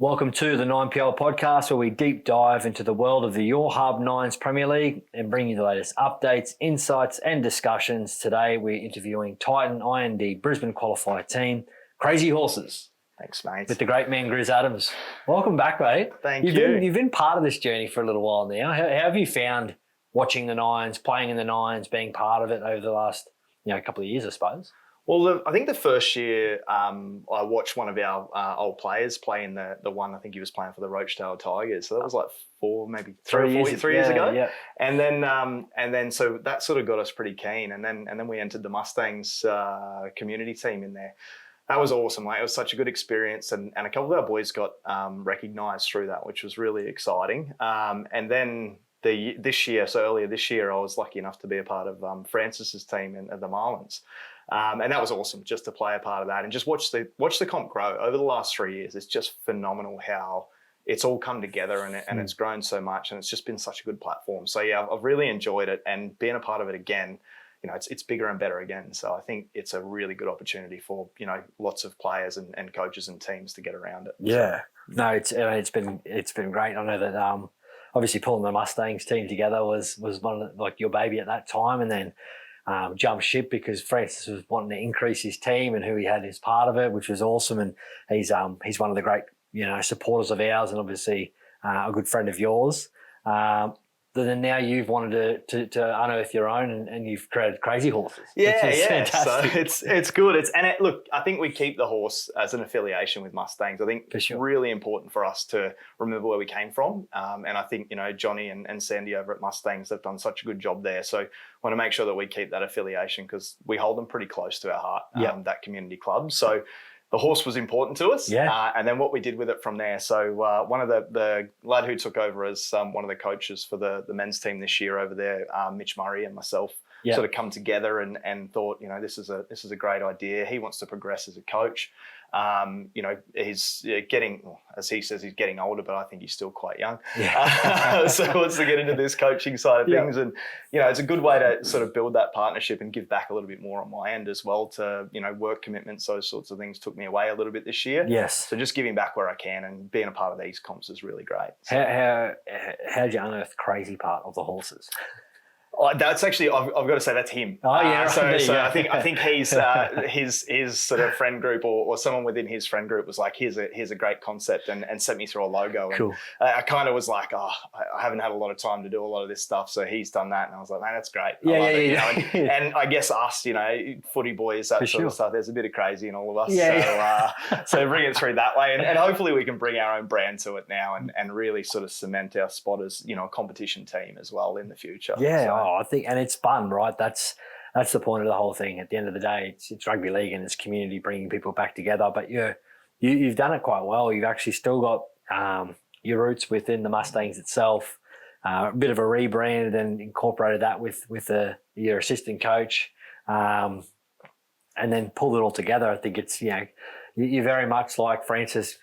Welcome to the 9PL podcast, where we deep dive into the world of the Your Hub Nines Premier League and bring you the latest updates, insights and discussions. Today we're interviewing Titan IND Brisbane Qualifier team, Crazy Horses. Thanks, mate. With the great man, Gerard Adams. Welcome back, mate. Thank you. You've been part of this journey for a little while now. How have you found watching the Nines, playing in the Nines, being part of it over the last couple of years, I suppose? Well, I think the first year I watched one of our old players play in the one, I think he was playing for the Roachtail Tigers. So that was like three years ago. Yeah. And then so that sort of got us pretty keen. And then we entered the Mustangs community team in there. That was awesome. Like, it was such a good experience. And a couple of our boys got recognised through that, which was really exciting. And then earlier this year, I was lucky enough to be a part of Francis's team at the Marlins. And that was awesome, just to play a part of that and just watch the comp grow over the last 3 years. It's just phenomenal how it's all come together and it's grown so much, and it's just been such a good platform. So yeah, I've really enjoyed it, and being a part of it again, it's bigger and better again. So I think it's a really good opportunity for lots of players and coaches and teams to get around it. Yeah, no, it's been great. I know that obviously pulling the Mustangs team together was one of your baby at that time, and then jumped ship because Francis was wanting to increase his team and who he had as part of it, which was awesome. And he's one of the great supporters of ours, and obviously a good friend of yours. Then now you've wanted to unearth your own, and you've created Crazy Horses. Yeah. Fantastic. So it's good. Look, I think we keep the horse as an affiliation with Mustangs. I think it's really important for us to remember where we came from. And I think, Johnny and Sandy over at Mustangs have done such a good job there. So I want to make sure that we keep that affiliation because we hold them pretty close to our heart, that community club. So the horse was important to us. Yeah. And then what we did with it from there. So one of the lad who took over as one of the coaches for the men's team this year over there, Mitch Murray and myself, sort of come together and thought, this is a great idea. He wants to progress as a coach. He's getting, as he says, he's getting older, but I think he's still quite young. Yeah. So he wants to get into this coaching side of things. And, it's a good way to sort of build that partnership and give back a little bit more on my end as well to, work commitments, those sorts of things took me away a little bit this year. Yes. So just giving back where I can and being a part of these comps is really great. So, how did you unearth the crazy part of the horses? That's actually, I've got to say, that's him. Oh yeah, right. So I think he's his sort of friend group or someone within his friend group was like, here's a great concept and sent me through a logo. Cool. And I kind of was like, I haven't had a lot of time to do a lot of this stuff, so he's done that, and I was like, man, that's great. I love it. And I guess us, footy boys, that sort of stuff. There's a bit of crazy in all of us. Yeah. So bring it through that way, and hopefully we can bring our own brand to it now and really sort of cement our spot as a competition team as well in the future. Yeah. So, I think, and it's fun, right? That's the point of the whole thing. At the end of the day, it's rugby league and it's community bringing people back together. But you've done it quite well. You've actually still got your roots within the Mustangs itself. A bit of a rebrand and incorporated that with your assistant coach, and then pulled it all together. I think it's you're very much like Francis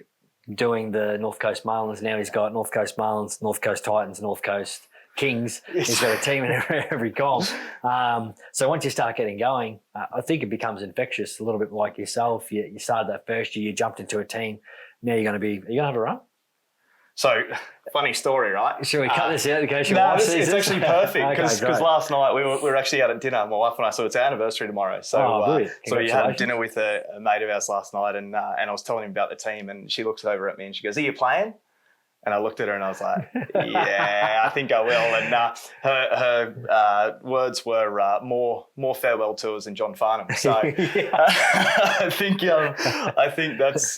doing the North Coast Marlins. Now he's got North Coast Marlins, North Coast Titans, North Coast Kings. He's got a team in every comp. So once you start getting going, I think it becomes infectious. A little bit like yourself. You started that first year, you jumped into a team. Now are you going to have a run? So funny story, right? Should we cut this out in case your wife wife sees it's it? actually perfect because Okay, last night we were actually out at dinner, my wife and I, so it's our anniversary tomorrow. So so we had dinner with a mate of ours last night, and I was telling him about the team, and she looks over at me and she goes, "Are you playing?" And I looked at her and I was like, yeah, I think I will. And her words were more farewell tours than John Farnham. So I think that's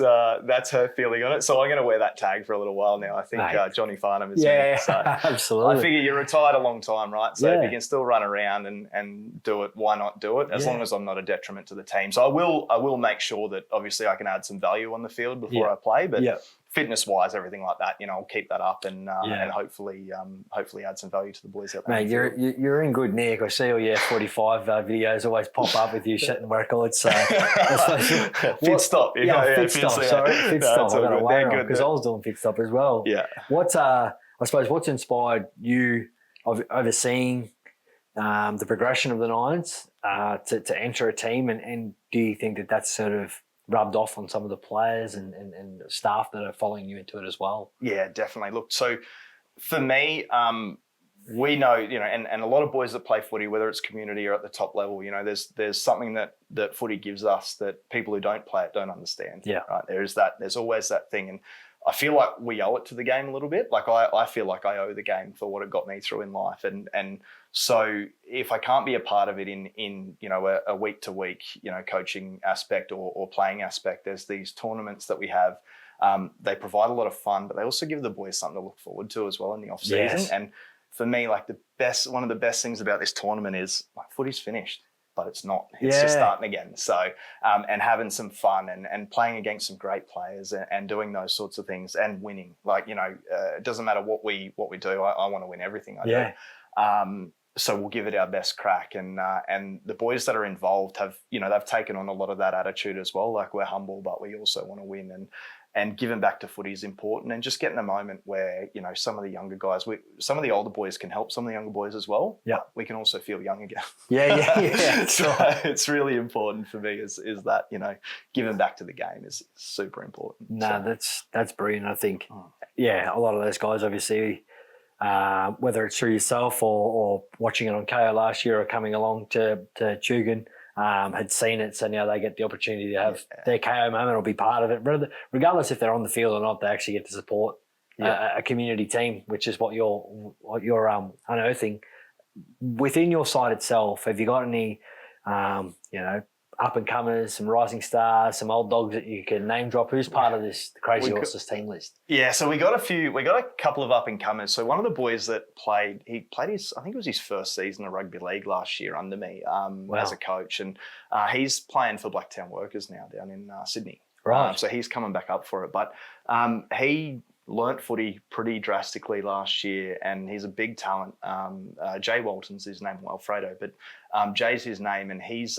her feeling on it. So I'm going to wear that tag for a little while now. I think Johnny Farnham is me. So absolutely. I figure you're retired a long time, right? So if you can still run around and do it, why not do it? As long as I'm not a detriment to the team. So I will make sure that obviously I can add some value on the field before I play, but fitness-wise, everything like that, I'll keep that up and hopefully add some value to the boys out there. Mate, you're in good nick. I see all your 45 videos always pop up with you setting records. So Fit stop. Fit stop. Sorry, fit stop. I got to weigh on because I was doing fit stop as well. Yeah. What's inspired you of overseeing the progression of the Nines to enter a team, and do you think that that's sort of rubbed off on some of the players and staff that are following you into it as well. Yeah, definitely. Look, so for me, we know, and a lot of boys that play footy, whether it's community or at the top level, there's something that footy gives us that people who don't play it don't understand. Yeah. Right. There's always that thing. And I feel like we owe it to the game a little bit. Like I feel like I owe the game for what it got me through in life. And so if I can't be a part of it in a week to week, coaching aspect or playing aspect, there's these tournaments that we have. They provide a lot of fun, but they also give the boys something to look forward to as well in the off season. Yes. And for me, like one of the best things about this tournament is like footy's finished, but it's not. It's just starting again. So, and having some fun and playing against some great players and doing those sorts of things and winning. Like, it doesn't matter what we do. I want to win everything I do. So we'll give it our best crack. And the boys that are involved have, they've taken on a lot of that attitude as well. Like, we're humble, but we also want to win. And giving back to footy is important, and just getting a moment where, some of the younger guys, some of the older boys can help some of the younger boys as well. Yeah. We can also feel young again. Yeah. So it's really important for me is that, giving back to the game is super important. No, that's brilliant. I think, a lot of those guys, obviously, whether it's through yourself or watching it on KO last year or coming along to Tugun, had seen it, so now they get the opportunity to have their KO moment or be part of it. Regardless if they're on the field or not, they actually get to support a community team, which is what you're unearthing. Within your side itself, have you got any, up-and-comers, some rising stars, some old dogs that you can name drop? Who's part of this Crazy Horses team list? Yeah, so we got a couple of up-and-comers. So one of the boys that played his, I think it was his first season of rugby league last year under me as a coach. And he's playing for Blacktown Workers now down in Sydney. Right. So he's coming back up for it. But he learnt footy pretty drastically last year, and he's a big talent. Jay Walton's his name, Alfredo, but Jay's his name, and he's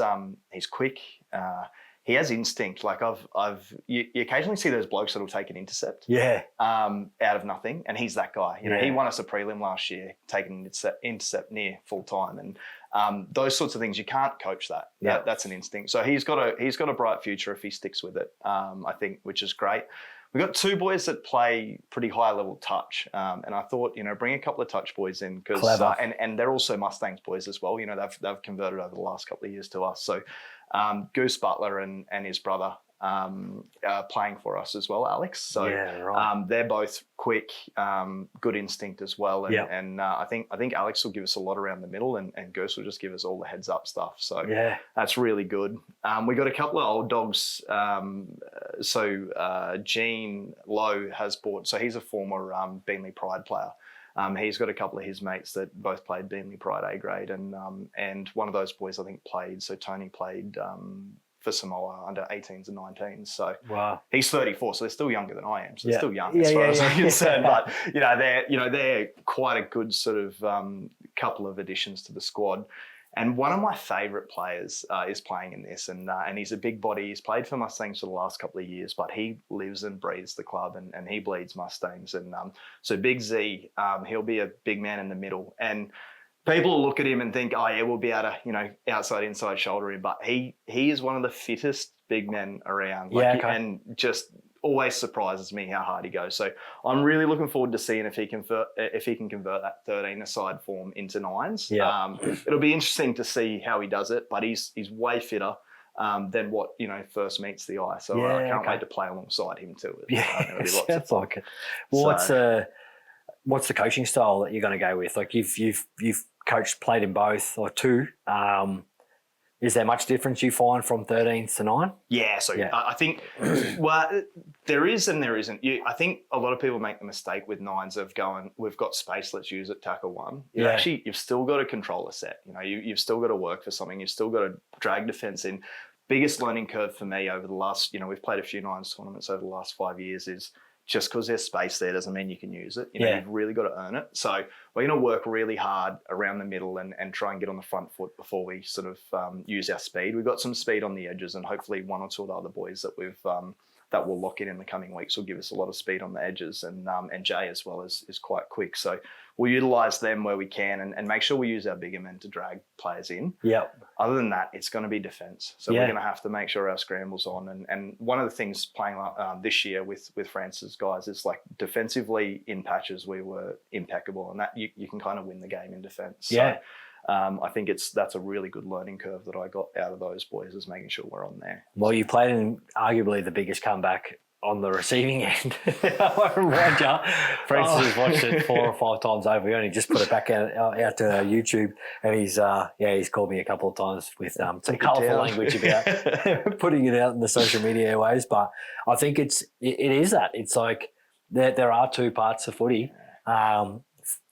quick. He has instinct. Like you occasionally see those blokes that'll take an intercept, out of nothing, and he's that guy. He won us a prelim last year, taking an intercept near full time, and those sorts of things you can't coach that. That's an instinct. So he's got a bright future if he sticks with it. I think, which is great. We've got two boys that play pretty high level touch, and I thought, bring a couple of touch boys in because, and they're also Mustangs boys as well. They've converted over the last couple of years to us. So Goose Butler and his brother playing for us as well, Alex. So they're both quick, good instinct as well, and I think Alex will give us a lot around the middle, and Goose will just give us all the heads up stuff. So that's really good. We got a couple of old dogs. So Gene Lowe has bought. So he's a former Beenleigh Pride player. He's got a couple of his mates that both played Beenleigh Pride A grade, and one of those boys I think played. So Tony played for Samoa under 18s and 19s. So he's 34, so they're still younger than I am. So they're still young as far as I'm concerned. But they're quite a good sort of couple of additions to the squad. And one of my favourite players is playing in this, and he's a big body. He's played for Mustangs for the last couple of years, but he lives and breathes the club, and he bleeds Mustangs. And so Big Z, he'll be a big man in the middle. And people will look at him and think, we'll be able to, outside, inside, shoulder him. But he is one of the fittest big men around. And just always surprises me how hard he goes. So I'm really looking forward to seeing if he can convert that 13-a-side form into 9s. It'll be interesting to see how he does it, but he's way fitter than what first meets the eye. So I can't wait to play alongside him too. It'll be lots of fun. Like it. Well, what's the coaching style that you're going to go with? Like you've played in both or two. Is there much difference you find from 13s to 9? Yeah, so I think, there is and there isn't. I think a lot of people make the mistake with 9s of going, we've got space, let's use it, tackle one. Actually, you've still got to control a set. You've still got to work for something. You've still got to drag defence in. Biggest learning curve for me over the last, we've played a few 9s tournaments over the last 5 years is just because there's space there doesn't mean you can use it. You've really got to earn it. So we're going to work really hard around the middle and try and get on the front foot before we sort of use our speed. We've got some speed on the edges, and hopefully one or two of the other boys that we've that we'll lock in the coming weeks will give us a lot of speed on the edges, and Jay as well is quite quick. So we'll utilise them where we can and make sure we use our bigger men to drag players in. Yep. Other than that, it's going to be defence. So we're going to have to make sure our scramble's on. And one of the things playing this year with France's guys is like defensively in patches we were impeccable, and that you can kind of win the game in defence. Yeah. So, I think that's a really good learning curve that I got out of those boys, is making sure we're on there. Well, you played in arguably the biggest comeback on the receiving end. Roger, Francis has watched it 4 or 5 times over. We only just put it back out to YouTube, and he's called me a couple of times with some colourful language about putting it out in the social media ways. But I think it is that. It's like there are 2 parts of footy.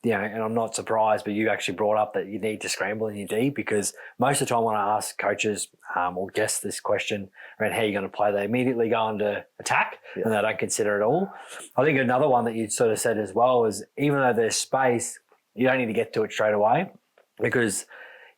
And I'm not surprised, but you actually brought up that you need to scramble in your D, because most of the time when I ask coaches or guests this question around how you're going to play, they immediately go into attack and they don't consider it all. I think another one that you sort of said as well is, even though there's space, you don't need to get to it straight away, because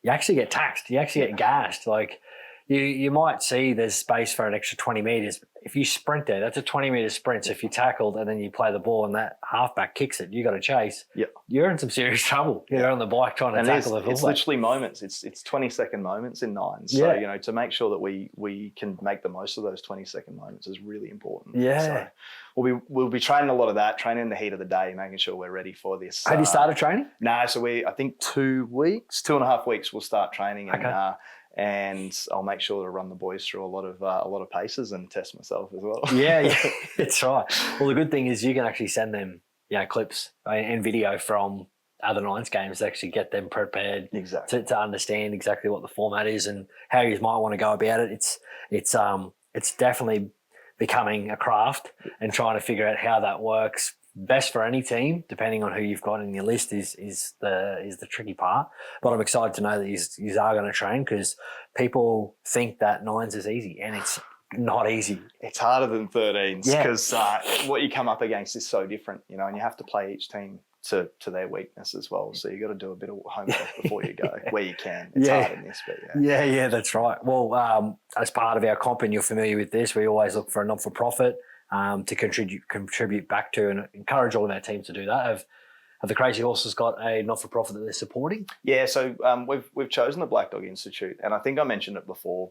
you actually get taxed. You actually get gashed. Like you might see there's space for an extra 20 metres. If you sprint there, that's a 20-metre sprint. So if you're tackled and then you play the ball and that halfback kicks it, you got to chase. Yep. You're in some serious trouble. You're on the bike trying to tackle the fullback. It's literally moments. It's 20-second moments in nines. So, to make sure that we can make the most of those 20-second moments is really important. Yeah. So we'll be training a lot of that, training in the heat of the day, making sure we're ready for this. Have you started training? No, so I think 2.5 weeks we'll start training. And, and I'll make sure to run the boys through a lot of paces and test myself as well. Yeah, that's right. Well, the good thing is you can actually send them, clips and video from other Nines games to actually get them prepared to understand exactly what the format is and how you might want to go about it. It's definitely becoming a craft, and trying to figure out how that works best for any team, depending on who you've got in your list, is the tricky part. But I'm excited to know that you are going to train, because people think that Nines is easy, and it's not easy. It's harder than 13s, because what you come up against is so different, and you have to play each team to their weakness as well. So you got to do a bit of homework before you go, where you can. It's hard in this, but yeah, that's right. Well, as part of our comp, and you're familiar with this, we always look for a not-for-profit to contribute back to, and encourage all of our teams to do that. Have the Crazy Horses got a not-for-profit that they're supporting? Yeah, so we've chosen the Black Dog Institute, and I think I mentioned it before.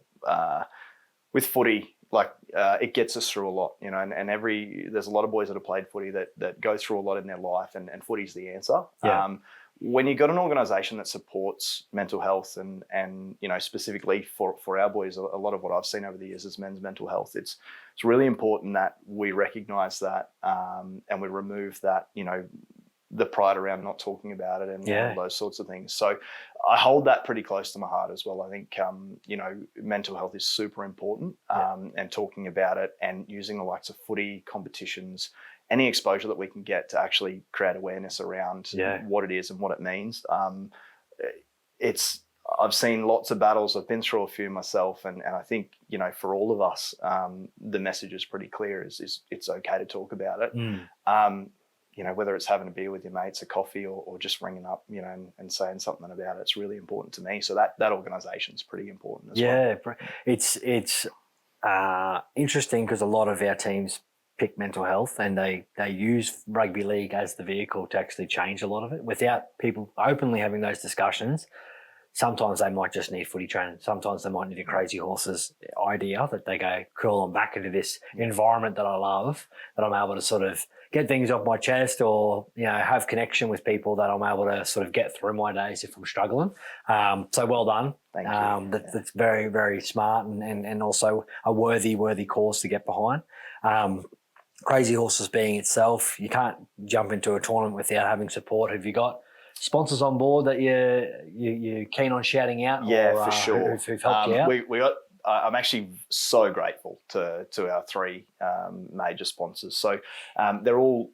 With footy, it gets us through a lot, and there's a lot of boys that have played footy that go through a lot in their life, and footy's the answer. Yeah. When you've got an organisation that supports mental health and specifically for our boys, a lot of what I've seen over the years is men's mental health. It's really important that we recognise that and we remove that, the pride around not talking about it and all those sorts of things. So I hold that pretty close to my heart as well. I think, mental health is super important, and talking about it and using the likes of footy competitions, any exposure that we can get to actually create awareness around what it is and what it means. I've seen lots of battles. I've been through a few myself, and I think, for all of us, the message is pretty clear: is it's okay to talk about it. Whether it's having a beer with your mates, a coffee, or just ringing up, and saying something about it, it's really important to me. So that organisation is pretty important as well. Yeah, it's interesting, because a lot of our teams pick mental health, and they use rugby league as the vehicle to actually change a lot of it. Without people openly having those discussions, sometimes they might just need footy training. Sometimes they might need a Crazy Horses idea that they go, cool, I'm back into this environment that I love, that I'm able to sort of get things off my chest, or, have connection with people that I'm able to sort of get through my days if I'm struggling. So well done. Thank you. That's very, very smart, and also a worthy cause to get behind. Crazy Horses being itself, you can't jump into a tournament without having support. Have you got sponsors on board that you're keen on shouting out? Yeah, for sure. Who've helped you out? We got. I'm actually so grateful to our 3 major sponsors. So they're all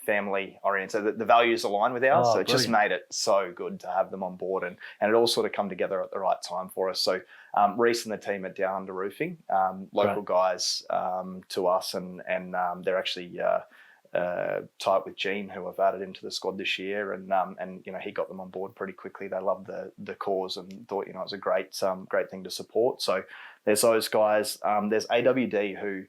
family oriented. The values align with ours, so it just made it so good to have them on board, and it all sort of come together at the right time for us. So Reese and the team at Down Under Roofing, local guys to us, and they're actually tight with Gene, who I've added into the squad this year, and he got them on board pretty quickly. They loved the cause and thought it was a great thing to support. So there's those guys. There's AWD who,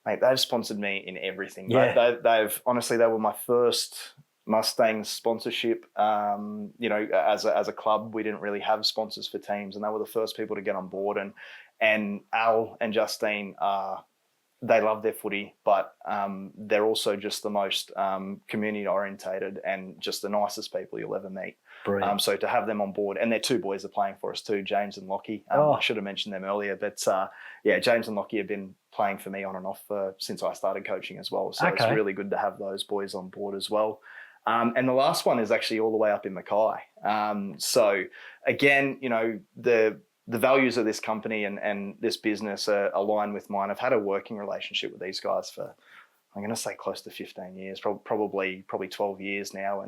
mate, they've sponsored me in everything. Yeah. They've honestly, they were my first Mustangs sponsorship. As a club, we didn't really have sponsors for teams, and they were the first people to get on board. And Al and Justine they love their footy, but they're also just the most community orientated and just the nicest people you'll ever meet. Brilliant. So to have them on board, and their two boys are playing for us too, James and Lockie. I should have mentioned them earlier, but James and Lockie have been playing for me on and off since I started coaching as well. So It's really good to have those boys on board as well. And the last one is actually all the way up in Mackay. So again, the values of this company and this business are aligned with mine. I've had a working relationship with these guys for, I'm going to say close to 15 years, probably 12 years now.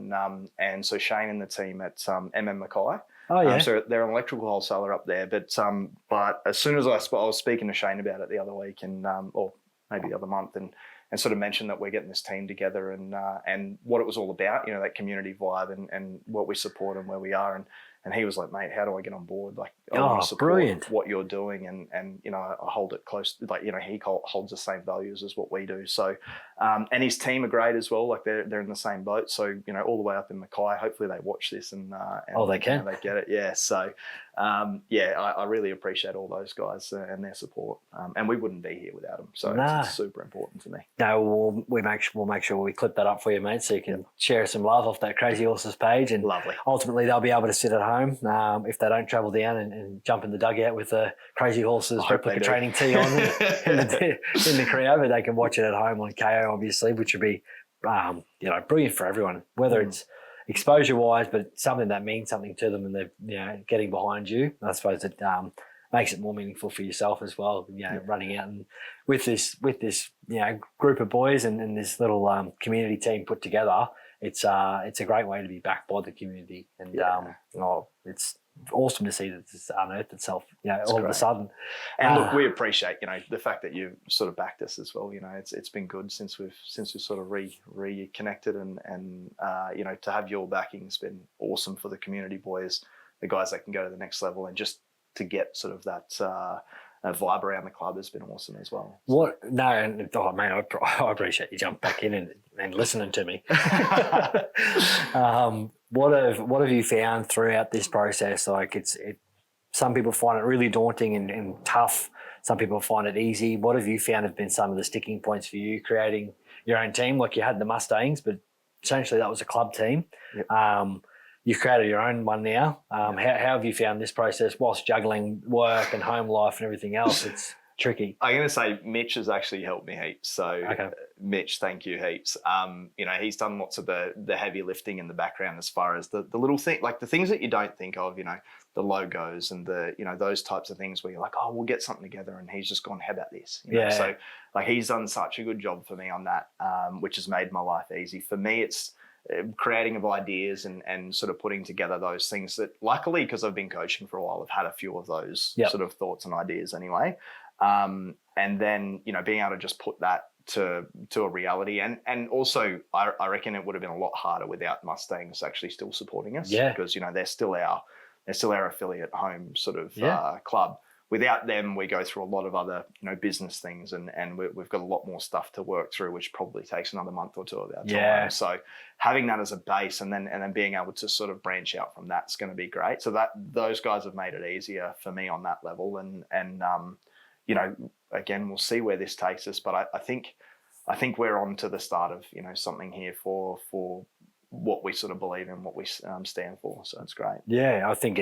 And so Shane and the team at Mackay. Oh yeah. So they're an electrical wholesaler up there. But as soon as I was speaking to Shane about it the other week or maybe the other month and sort of mentioned that we're getting this team together and what it was all about, that community vibe and what we support and where we are. And he was like, mate, how do I get on board? Like, I want to support brilliant. what you're doing. And I hold it close. Like, he holds the same values as what we do. So, and his team are great as well. Like they're in the same boat. So, all the way up in Mackay, hopefully they watch this and they can. They get it. Yeah. So, I really appreciate all those guys and their support. And we wouldn't be here without them. So it's super important to me. No, we'll make sure we clip that up for you, mate, so you can share some love off that Crazy Horses page. And lovely. Ultimately, they'll be able to sit at home if they don't travel down and jump in the dugout with the Crazy Horses replica training tee on in the Creo, but they can watch it at home on KO, obviously, which would be brilliant for everyone, whether it's exposure-wise, but something that means something to them and they're getting behind you. I suppose it makes it more meaningful for yourself as well, running out and with this group of boys and this little community team put together. It's a great way to be backed by the community, and it's awesome to see that it's unearthed itself, all of a sudden. And look, we appreciate, the fact that you've sort of backed us as well. It's been good since we've sort of reconnected, and to have your backing has been awesome for the community boys, the guys that can go to the next level, and just to get sort of that vibe around the club has been awesome as well. Man, I appreciate you jumping back in and listening to me. What have you found throughout this process? Like some people find it really daunting and tough. Some people find it easy. What have you found have been some of the sticking points for you creating your own team? Like you had the Mustangs, but essentially that was a club team. Yep. You've created your own one now. How have you found this process whilst juggling work and home life and everything else? It's tricky. I'm going to say Mitch has actually helped me heaps. So Mitch, thank you heaps. He's done lots of the heavy lifting in the background as far as the little thing, like the things that you don't think of, the logos and those types of things where you're like, oh, we'll get something together. And he's just gone, how about this? So like he's done such a good job for me on that, which has made my life easy. For me, it's creating of ideas and sort of putting together those things that luckily, because I've been coaching for a while, I've had a few of those sort of thoughts and ideas anyway. And then, being able to just put that to a reality. And also I reckon it would have been a lot harder without Mustangs actually still supporting us because, they're still our affiliate home sort of club. Without them, we go through a lot of other, business things and we've got a lot more stuff to work through, which probably takes another month or two of our time. Yeah. So having that as a base and then being able to sort of branch out from that's going to be great. So those guys have made it easier for me on that level. And again, we'll see where this takes us. But I think we're on to the start of, something here for what we sort of believe in, what we stand for. So it's great. Yeah, I think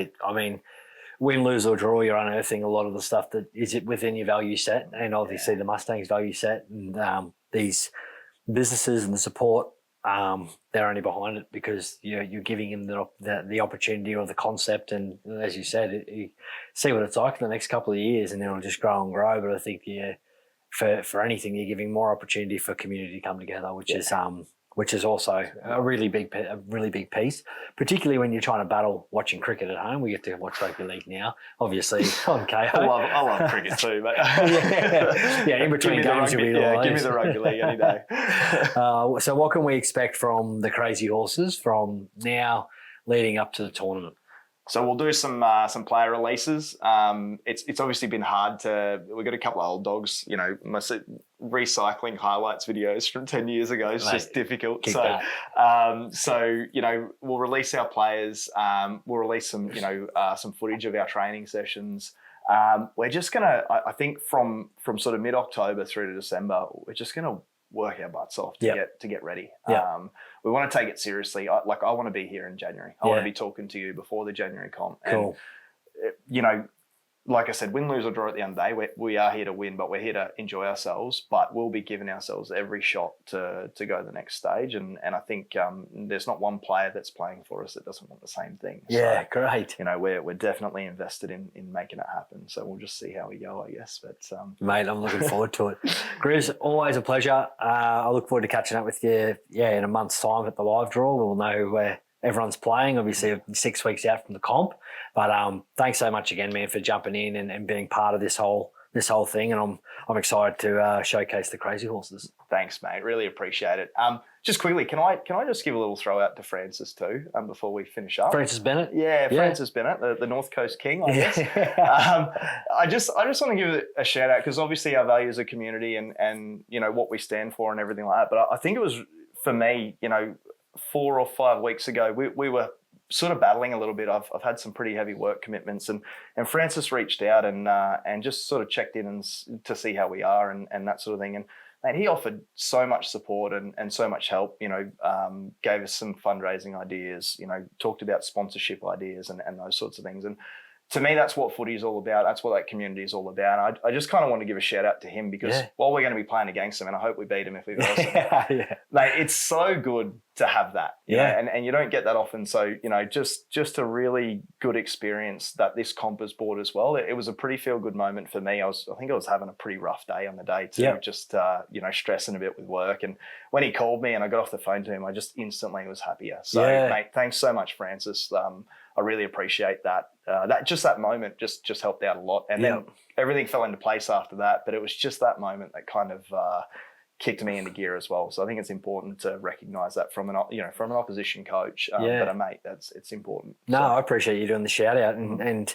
win, lose or draw, you're unearthing a lot of the stuff that is it within your value set, and obviously the Mustangs value set, and these businesses and the support, they're only behind it because you're giving them the opportunity or the concept, and as you said, you see what it's like in the next couple of years, and then it'll just grow and grow. But I think for anything, you're giving more opportunity for community to come together, which is which is also a really big piece, particularly when you're trying to battle watching cricket at home. We get to watch rugby league now, obviously on KO. I love cricket too, mate. yeah, in between games, give me the rugby league any day. So what can we expect from the Crazy Horses from now leading up to the tournament? So we'll do some player releases. It's obviously been hard to. We've got a couple of old dogs. You know, recycling highlights videos from 10 years ago is just difficult. So you know, we'll release our players. We'll release some some footage of our training sessions. We're just gonna. I think from sort of mid-October through to December, we're just gonna work our butts off to get ready. We want to take it seriously. I want to be here in January. I want to be talking to you before the January comp. Cool. And, you know, like I said, win, lose or draw at the end of the day, we are here to win, but we're here to enjoy ourselves. But we'll be giving ourselves every shot to go to the next stage. And I think there's not one player that's playing for us that doesn't want the same thing. Yeah, so, great. You know, we're definitely invested in making it happen. So we'll just see how we go, I guess. But mate, I'm looking forward to it. Grizz, always a pleasure. I look forward to catching up with you. In a month's time at the live draw. We'll know where everyone's playing, obviously 6 weeks out from the comp. But thanks so much again, man, for jumping in and being part of this whole thing. And I'm excited to showcase the Crazy Horses. Thanks, mate. Really appreciate it. Just quickly, can I just give a little throw out to Francis too before we finish up? Francis Bennett? Yeah, Francis Bennett, the North Coast King, I guess. I just want to give it a shout out because obviously our value as a community and you know what we stand for and everything like that. But I think it was for me, you know, 4 or 5 weeks ago, we were sort of battling a little bit. I've had some pretty heavy work commitments, and Francis reached out and just sort of checked in to see how we are and that sort of thing. And he offered so much support and so much help. You know, gave us some fundraising ideas. You know, talked about sponsorship ideas and those sorts of things. And to me, that's what footy is all about. That's what that community is all about. I just kind of want to give a shout out to him because while we're going to be playing against him, and I hope we beat him if we verse him, mate, it's so good to have that. You know, and you don't get that often. So, you know, just a really good experience that this comp has brought as well. It was a pretty feel good moment for me. I think I was having a pretty rough day on the day too, just, you know, stressing a bit with work. And when he called me and I got off the phone to him, I just instantly was happier. So, mate, thanks so much, Francis. I really appreciate that. That moment just helped out a lot. And then everything fell into place after that. But it was just that moment that kind of kicked me into gear as well. So I think it's important to recognise that from an opposition coach. But a mate, it's important. No, I appreciate you doing the shout out and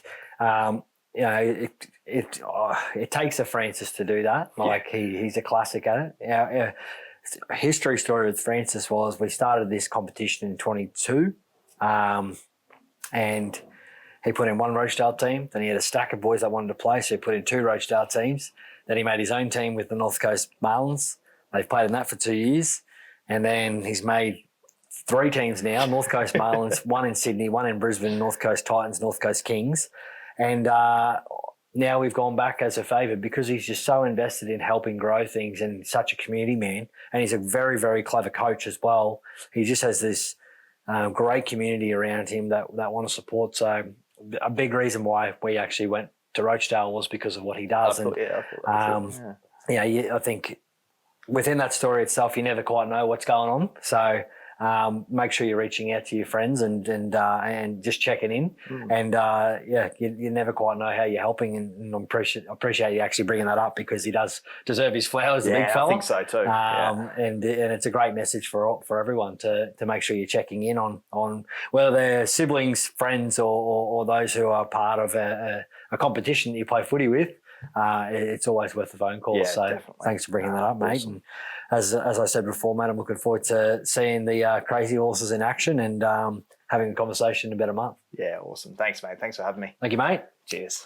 you know, it takes a Francis to do that. Like he's a classic at it. Our history story with Francis was we started this competition in 22. And he put in one Rochdale team. Then he had a stack of boys that wanted to play, so he put in 2 Rochdale teams. Then he made his own team with the North Coast Marlins. They've played in that for 2 years. And then he's made 3 teams now, North Coast Marlins, 1 in Sydney, 1 in Brisbane, North Coast Titans, North Coast Kings. And now we've gone back as a favour because he's just so invested in helping grow things and such a community man. And he's a very, very clever coach as well. He just has this great community around him that want to support. So a big reason why we actually went to Rochdale was because of what he does. I think within that story itself, you never quite know what's going on. So make sure you're reaching out to your friends and just checking in. And you never quite know how you're helping. And I appreciate you actually bringing that up because he does deserve his flowers, the big fella. I think so too. And it's a great message for everyone to make sure you're checking in on whether they're siblings, friends, or those who are part of a competition that you play footy with. It's always worth a phone call. So definitely. Thanks for bringing that up, mate. Awesome. And as I said before, mate, I'm looking forward to seeing the Crazy Horses in action and having a conversation in about a month. Yeah, awesome. Thanks, mate. Thanks for having me. Thank you, mate. Cheers.